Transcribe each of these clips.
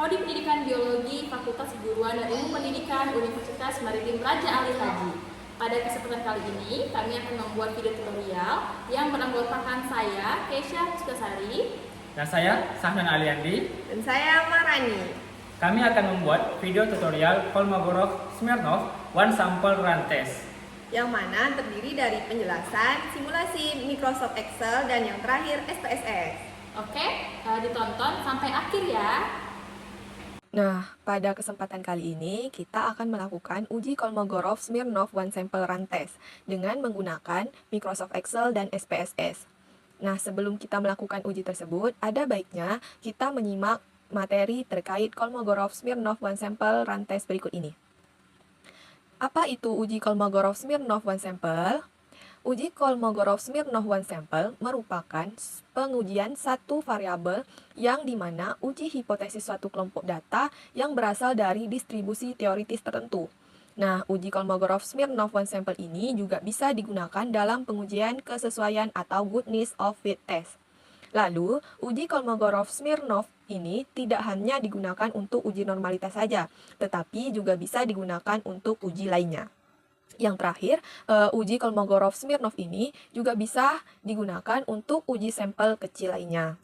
Prodi Pendidikan Biologi Fakultas Keguruan dan Ilmu Pendidikan Universitas Maritim Raja Ali Haji. Pada kesempatan kali ini, kami akan membuat video tutorial yang beranggotakan saya, Keisha Puskesari, dan saya, Sahnan Aliandi, dan saya Marani. Kami akan membuat video tutorial Kolmogorov-Smirnov One Sample Run Test, yang mana terdiri dari penjelasan, simulasi Microsoft Excel, dan yang terakhir SPSS. Oke, ditonton sampai akhir ya. Nah, pada kesempatan kali ini kita akan melakukan uji Kolmogorov-Smirnov One Sample Run Test dengan menggunakan Microsoft Excel dan SPSS. Nah, sebelum kita melakukan uji tersebut, ada baiknya kita menyimak materi terkait Kolmogorov-Smirnov One Sample Run Test berikut ini. Apa itu uji Kolmogorov-Smirnov One Sample? Uji Kolmogorov-Smirnov One Sample merupakan pengujian satu variabel yang dimana uji hipotesis suatu kelompok data yang berasal dari distribusi teoritis tertentu. Nah, uji Kolmogorov-Smirnov One Sample ini juga bisa digunakan dalam pengujian kesesuaian atau goodness of fit test. Lalu, uji Kolmogorov-Smirnov ini tidak hanya digunakan untuk uji normalitas saja, tetapi juga bisa digunakan untuk uji lainnya. Yang terakhir, uji Kolmogorov-Smirnov ini juga bisa digunakan untuk uji sampel kecil lainnya.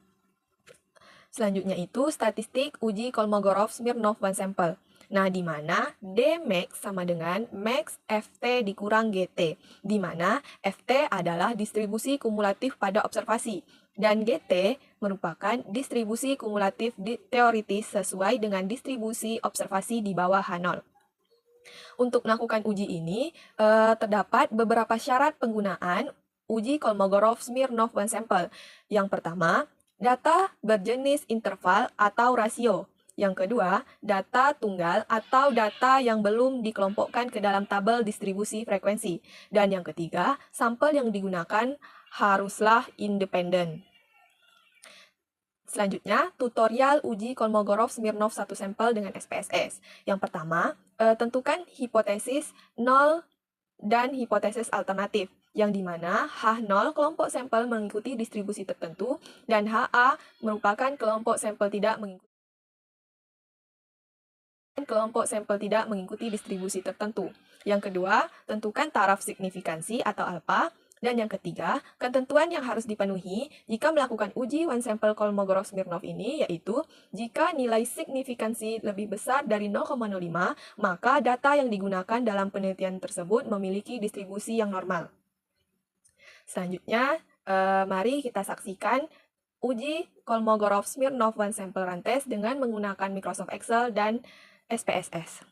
Selanjutnya itu statistik uji Kolmogorov-Smirnov One Sample. Nah, di mana D max sama dengan max FT dikurang GT, di mana FT adalah distribusi kumulatif pada observasi, dan GT merupakan distribusi kumulatif teoritis sesuai dengan distribusi observasi di bawah H0. Untuk melakukan uji ini, terdapat beberapa syarat penggunaan uji Kolmogorov-Smirnov One Sample. Yang pertama, data berjenis interval atau rasio. Yang kedua, data tunggal atau data yang belum dikelompokkan ke dalam tabel distribusi frekuensi. Dan yang ketiga, sampel yang digunakan haruslah independen. Selanjutnya, tutorial uji Kolmogorov-Smirnov satu sampel dengan SPSS. Yang pertama, tentukan hipotesis 0 dan hipotesis alternatif, yang dimana H0 kelompok sampel mengikuti distribusi tertentu, dan HA merupakan kelompok sampel tidak mengikuti distribusi tertentu. Yang kedua, tentukan taraf signifikansi atau alfa. Dan yang ketiga, ketentuan yang harus dipenuhi jika melakukan uji one sample Kolmogorov-Smirnov ini, yaitu jika nilai signifikansi lebih besar dari 0,05, maka data yang digunakan dalam penelitian tersebut memiliki distribusi yang normal. Selanjutnya, mari kita saksikan uji Kolmogorov-Smirnov One Sample Run Test dengan menggunakan Microsoft Excel dan SPSS.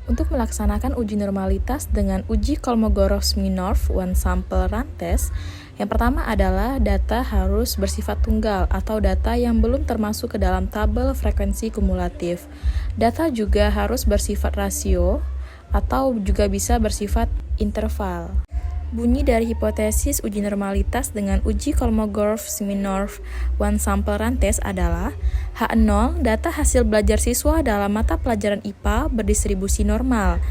Untuk melaksanakan uji normalitas dengan uji Kolmogorov-Smirnov One Sample Run Test, yang pertama adalah data harus bersifat tunggal atau data yang belum termasuk ke dalam tabel frekuensi kumulatif. Data juga harus bersifat rasio atau juga bisa bersifat interval. Bunyi dari hipotesis uji normalitas dengan uji Kolmogorov-Smirnov One Sample Run Test adalah H0 data hasil belajar siswa dalam mata pelajaran IPA berdistribusi normal.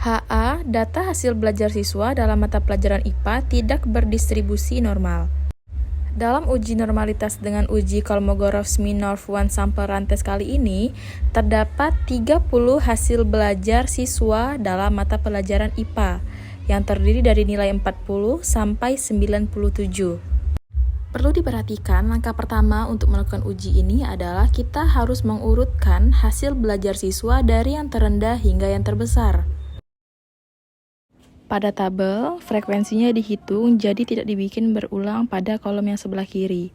HA data hasil belajar siswa dalam mata pelajaran IPA tidak berdistribusi normal. Dalam uji normalitas dengan uji Kolmogorov-Smirnov One Sample Run Test kali ini, terdapat 30 hasil belajar siswa dalam mata pelajaran IPA yang terdiri dari nilai 40 sampai 97. Perlu diperhatikan, langkah pertama untuk melakukan uji ini adalah kita harus mengurutkan hasil belajar siswa dari yang terendah hingga yang terbesar. Pada tabel, frekuensinya dihitung jadi tidak dibikin berulang pada kolom yang sebelah kiri.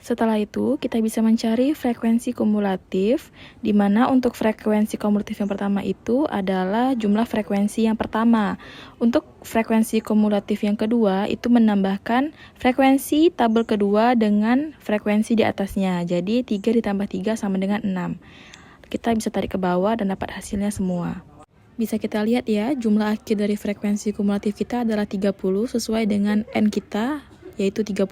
Setelah itu, kita bisa mencari frekuensi kumulatif, di mana untuk frekuensi kumulatif yang pertama itu adalah jumlah frekuensi yang pertama. Untuk frekuensi kumulatif yang kedua, itu menambahkan frekuensi tabel kedua dengan frekuensi di atasnya. Jadi, 3 ditambah 3 sama dengan 6. Kita bisa tarik ke bawah dan dapat hasilnya semua. Bisa kita lihat ya, jumlah akhir dari frekuensi kumulatif kita adalah 30 sesuai dengan N kita, yaitu 30.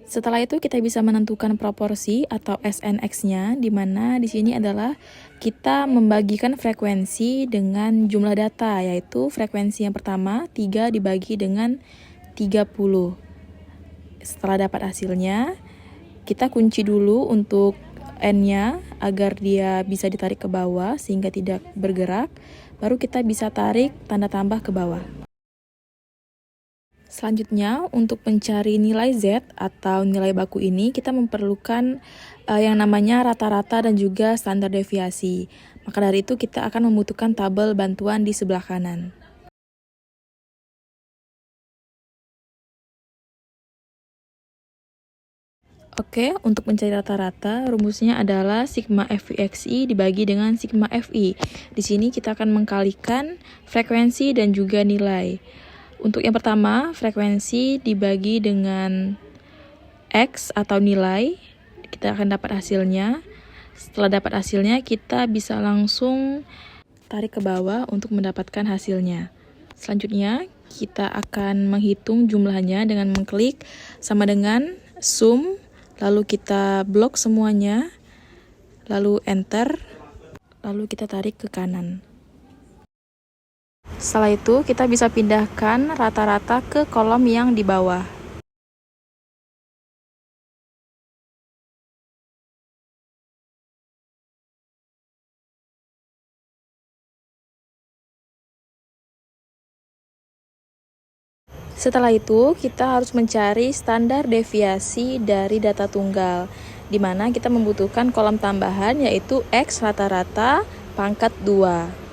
Setelah itu kita bisa menentukan proporsi atau SNX-nya, di mana di sini adalah kita membagikan frekuensi dengan jumlah data, yaitu frekuensi yang pertama 3 dibagi dengan 30. Setelah dapat hasilnya, kita kunci dulu untuk N-nya agar dia bisa ditarik ke bawah sehingga tidak bergerak. Baru kita bisa tarik tanda tambah ke bawah. Selanjutnya, untuk mencari nilai Z atau nilai baku ini, kita memerlukan yang namanya rata-rata dan juga standar deviasi. Maka dari itu, kita akan membutuhkan tabel bantuan di sebelah kanan. Oke, untuk mencari rata-rata, rumusnya adalah sigma FVXI dibagi dengan sigma FI. Di sini kita akan mengkalikan frekuensi dan juga nilai. Untuk yang pertama, frekuensi dibagi dengan X atau nilai, kita akan dapat hasilnya. Setelah dapat hasilnya, kita bisa langsung tarik ke bawah untuk mendapatkan hasilnya. Selanjutnya, kita akan menghitung jumlahnya dengan mengklik sama dengan sum, lalu kita blok semuanya, lalu enter, lalu kita tarik ke kanan. Setelah itu, kita bisa pindahkan rata-rata ke kolom yang di bawah. Setelah itu, kita harus mencari standar deviasi dari data tunggal, di mana kita membutuhkan kolom tambahan yaitu X rata-rata pangkat 2.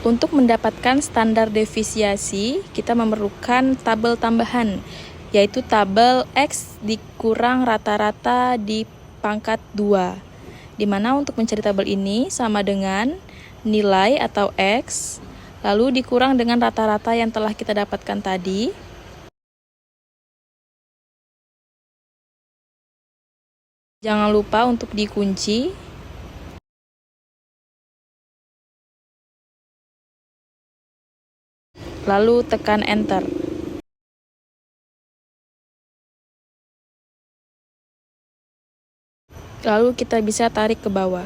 Untuk mendapatkan standar deviasi, kita memerlukan tabel tambahan, yaitu tabel X dikurang rata-rata di pangkat 2. Di mana untuk mencari tabel ini sama dengan nilai atau X, lalu dikurang dengan rata-rata yang telah kita dapatkan tadi. Jangan lupa untuk dikunci. Lalu tekan enter. Lalu kita bisa tarik ke bawah.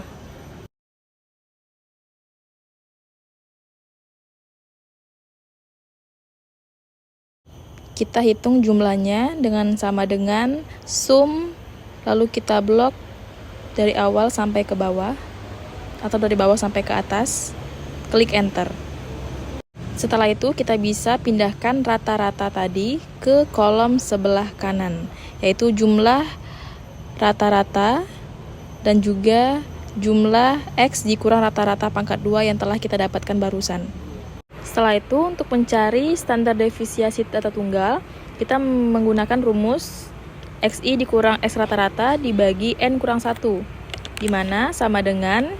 Kita hitung jumlahnya dengan sama dengan sum, lalu kita blok dari awal sampai ke bawah, atau dari bawah sampai ke atas, klik enter. Setelah itu kita bisa pindahkan rata-rata tadi ke kolom sebelah kanan, yaitu jumlah rata-rata dan juga jumlah X dikurang rata-rata pangkat 2 yang telah kita dapatkan barusan. Setelah itu, untuk mencari standar deviasi data tunggal, kita menggunakan rumus XI dikurang X rata-rata dibagi N kurang 1, di mana sama dengan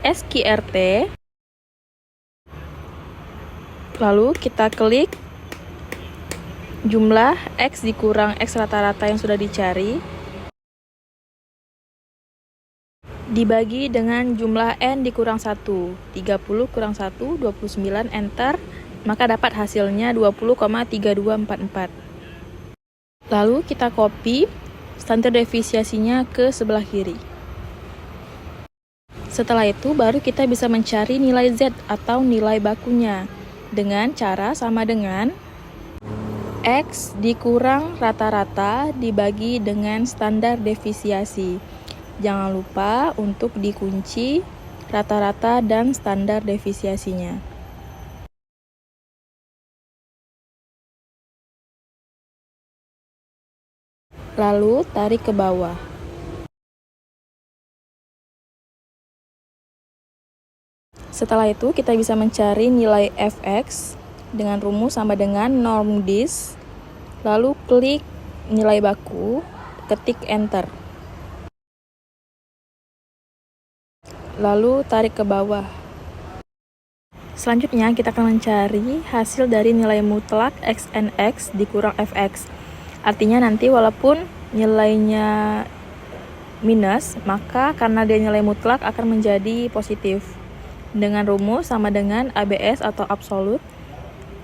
SQRT. Lalu kita klik jumlah X dikurang X rata-rata yang sudah dicari, dibagi dengan jumlah N dikurang 1, 30 kurang 1, 29, enter, maka dapat hasilnya 20,3244. Lalu kita copy standar deviasinya ke sebelah kiri. Setelah itu baru kita bisa mencari nilai Z atau nilai bakunya dengan cara sama dengan X dikurang rata-rata dibagi dengan standar deviasi. Jangan lupa untuk dikunci rata-rata dan standar deviasinya. Lalu tarik ke bawah. Setelah itu kita bisa mencari nilai fx dengan rumus sama dengan norm dis, lalu klik nilai baku, ketik enter. Lalu tarik ke bawah. Selanjutnya kita akan mencari hasil dari nilai mutlak xnx dikurang fx. Artinya nanti walaupun nilainya minus, maka karena dia nilai mutlak akan menjadi positif. Dengan rumus sama dengan ABS atau absolut,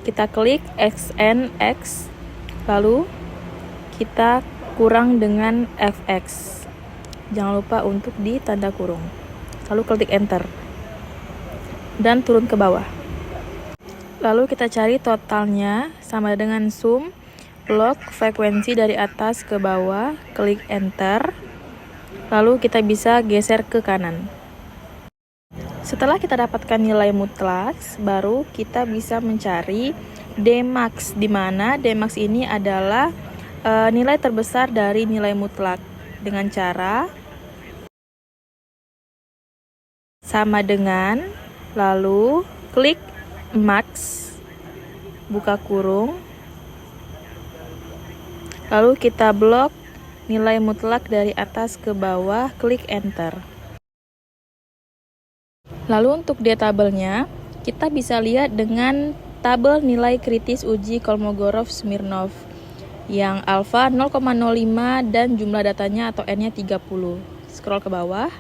kita klik xnx, lalu kita kurang dengan fx. Jangan lupa untuk ditanda kurung. Lalu klik enter dan turun ke bawah. Lalu kita cari totalnya sama dengan sum, blok frekuensi dari atas ke bawah, klik enter, lalu kita bisa geser ke kanan. Setelah kita dapatkan nilai mutlak, baru kita bisa mencari Dmax, di mana Dmax ini adalah nilai terbesar dari nilai mutlak dengan cara sama dengan, lalu klik max, buka kurung, lalu kita blok nilai mutlak dari atas ke bawah, klik enter. Lalu untuk dia tabelnya, kita bisa lihat dengan tabel nilai kritis uji Kolmogorov-Smirnov yang alfa 0,05 dan jumlah datanya atau n-nya 30. Scroll ke bawah,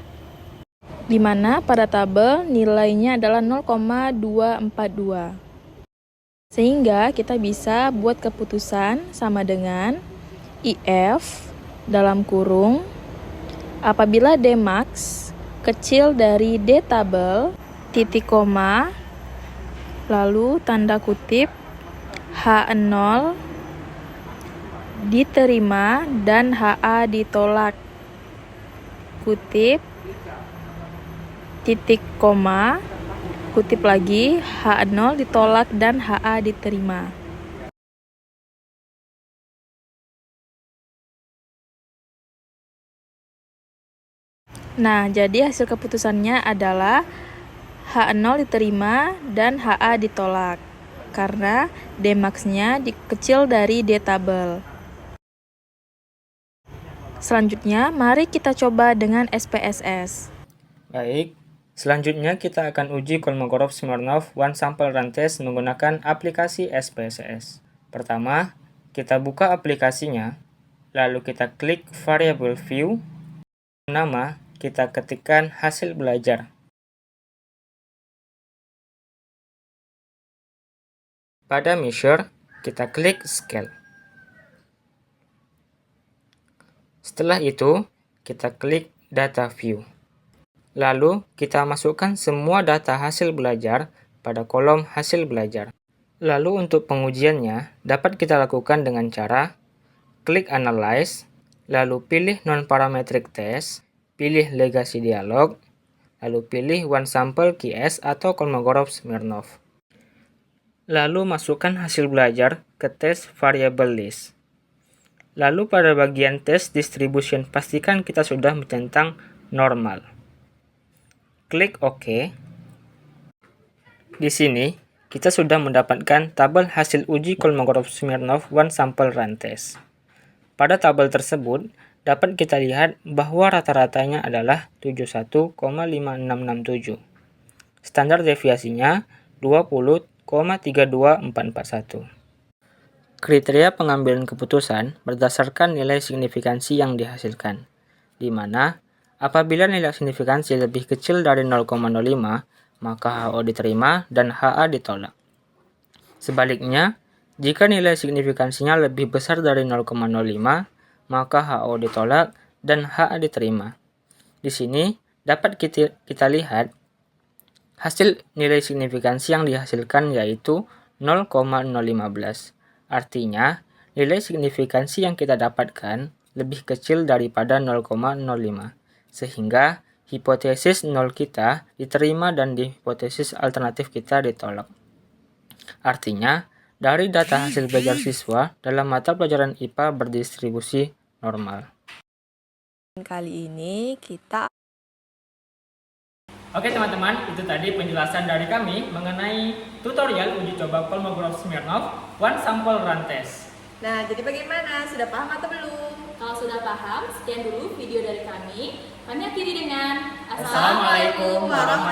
di mana pada tabel nilainya adalah 0,242. Sehingga kita bisa buat keputusan sama dengan IF dalam kurung apabila Dmax kecil dari D tabel, titik koma, lalu tanda kutip, H0 diterima dan HA ditolak, kutip, titik koma, kutip lagi, H0 ditolak dan HA diterima. Nah, jadi hasil keputusannya adalah H0 diterima dan HA ditolak karena Dmax-nya kecil dari D tabel. Selanjutnya, mari kita coba dengan SPSS. Baik, selanjutnya kita akan uji Kolmogorov-Smirnov one sample run test menggunakan aplikasi SPSS. Pertama, kita buka aplikasinya, lalu kita klik variable view, nama kita ketikkan hasil belajar. Pada measure, kita klik scale. Setelah itu, kita klik data view. Lalu, kita masukkan semua data hasil belajar pada kolom hasil belajar. Lalu untuk pengujiannya, dapat kita lakukan dengan cara klik analyze, lalu pilih non-parametric test, pilih legacy dialog, lalu pilih one sample QS atau Kolmogorov-Smirnov. Lalu masukkan hasil belajar ke test variable list. Lalu pada bagian test distribution pastikan kita sudah mencentang normal. Klik OK. Di sini kita sudah mendapatkan tabel hasil uji Kolmogorov-Smirnov one sample run test. Pada tabel tersebut dapat kita lihat bahwa rata-ratanya adalah 71,5667. Standar deviasinya 20,32441. Kriteria pengambilan keputusan berdasarkan nilai signifikansi yang dihasilkan, di mana apabila nilai signifikansi lebih kecil dari 0,05, maka HO diterima dan HA ditolak. Sebaliknya, jika nilai signifikansinya lebih besar dari 0,05, maka HO ditolak dan HA diterima. Di sini dapat kita lihat hasil nilai signifikansi yang dihasilkan yaitu 0,015. Artinya, nilai signifikansi yang kita dapatkan lebih kecil daripada 0,05. Sehingga hipotesis 0 kita diterima dan hipotesis alternatif kita ditolak. Artinya, dari data hasil belajar siswa dalam mata pelajaran IPA berdistribusi normal. Kali ini kita Oke teman-teman, itu tadi penjelasan dari kami mengenai tutorial uji coba Kolmogorov-Smirnov one sample run test. Nah, jadi bagaimana? Sudah paham atau belum? Kalau sudah paham, sekian dulu video dari kami. Kami akhiri dengan Assalamualaikum warahmatullahi